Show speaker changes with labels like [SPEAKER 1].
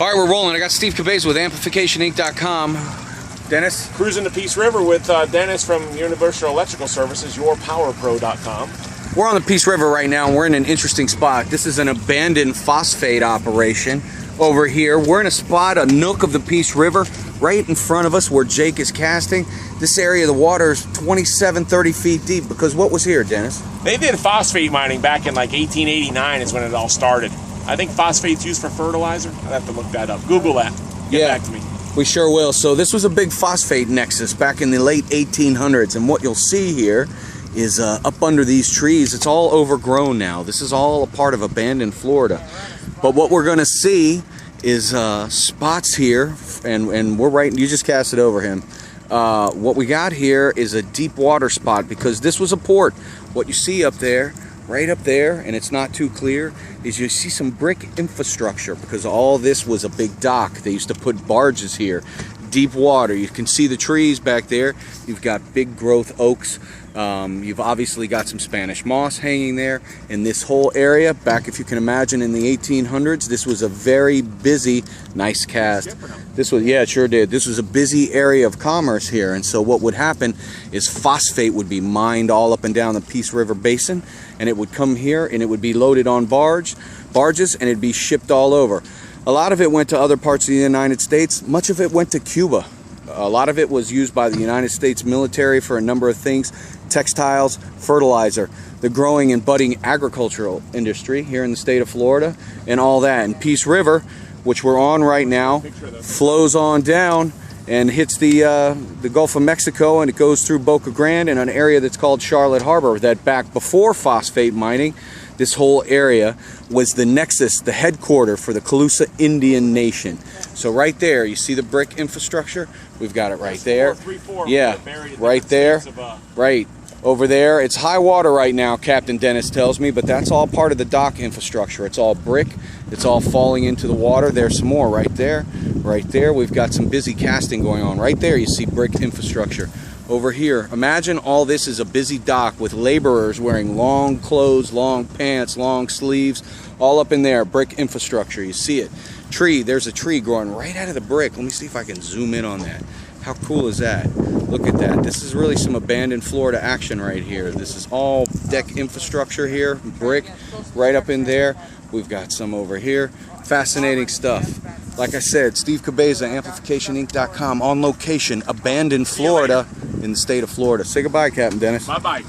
[SPEAKER 1] All right, we're rolling. I got Steve Cabeza with amplificationinc.com. Dennis?
[SPEAKER 2] Cruising the Peace River with Dennis from Universal Electrical Services, yourpowerpro.com.
[SPEAKER 1] We're on the Peace River right now, and we're in an interesting spot. This is an abandoned phosphate operation over here. We're in a spot, a nook of the Peace River, right in front of us where Jake is casting. This area of the water is 27, 30 feet deep, because what was here, Dennis?
[SPEAKER 2] They did phosphate mining back in like 1889 is when it all started. I think phosphate's used for fertilizer. I'd have to look that up. Google that. Get back to me.
[SPEAKER 1] We sure will. So this was a big phosphate nexus back in the late 1800s, and what you'll see here is up under these trees, it's all overgrown now. This is all a part of abandoned Florida. But what we're going to see is spots here, and we're right, you just cast it over him. What we got here is a deep water spot, because this was a port. What you see up there, right up there, and it's not too clear, is you see some brick infrastructure, because all this was a big dock. They used to put barges here. Deep water. You can see the trees back there. You've got big growth oaks. You've obviously got some Spanish moss hanging there. And this whole area, back if you can imagine in the 1800s, this was a very busy, nice cast. This was, yeah, it sure did. This was a busy area of commerce here. And so what would happen is phosphate would be mined all up and down the Peace River Basin, and it would come here and it would be loaded on barges, and it'd be shipped all over. A lot of it went to other parts of the United States. Much of it went to Cuba. A lot of it was used by the United States military for a number of things: textiles, fertilizer, the growing and budding agricultural industry here in the state of Florida, and all that. And Peace River, which we're on right now, flows on down and hits the Gulf of Mexico, and it goes through Boca Grande in an area that's called Charlotte Harbor. That back before phosphate mining, this whole area was the nexus, the headquarter for the Calusa Indian Nation. So right there, you see the brick infrastructure? We've got it right there. Yeah, right there, right over there. It's high water right now, Captain Dennis tells me, but that's all part of the dock infrastructure. It's all brick. It's all falling into the water. There's some more right there. Right there, we've got some busy casting going on. Right there, you see brick infrastructure. Over here, imagine all this is a busy dock with laborers wearing long clothes, long pants, long sleeves, all up in there. Brick infrastructure, you see it. Tree, there's a tree growing right out of the brick. Let me see if I can zoom in on that. How cool is that? Look at that. This is really some abandoned Florida action right here. This is all deck infrastructure here, brick right up in there. We've got some over here. Fascinating stuff. Like I said, Steve Cabeza, amplificationinc.com, on location, abandoned Florida in the state of Florida. Say goodbye, Captain Dennis.
[SPEAKER 2] Bye-bye.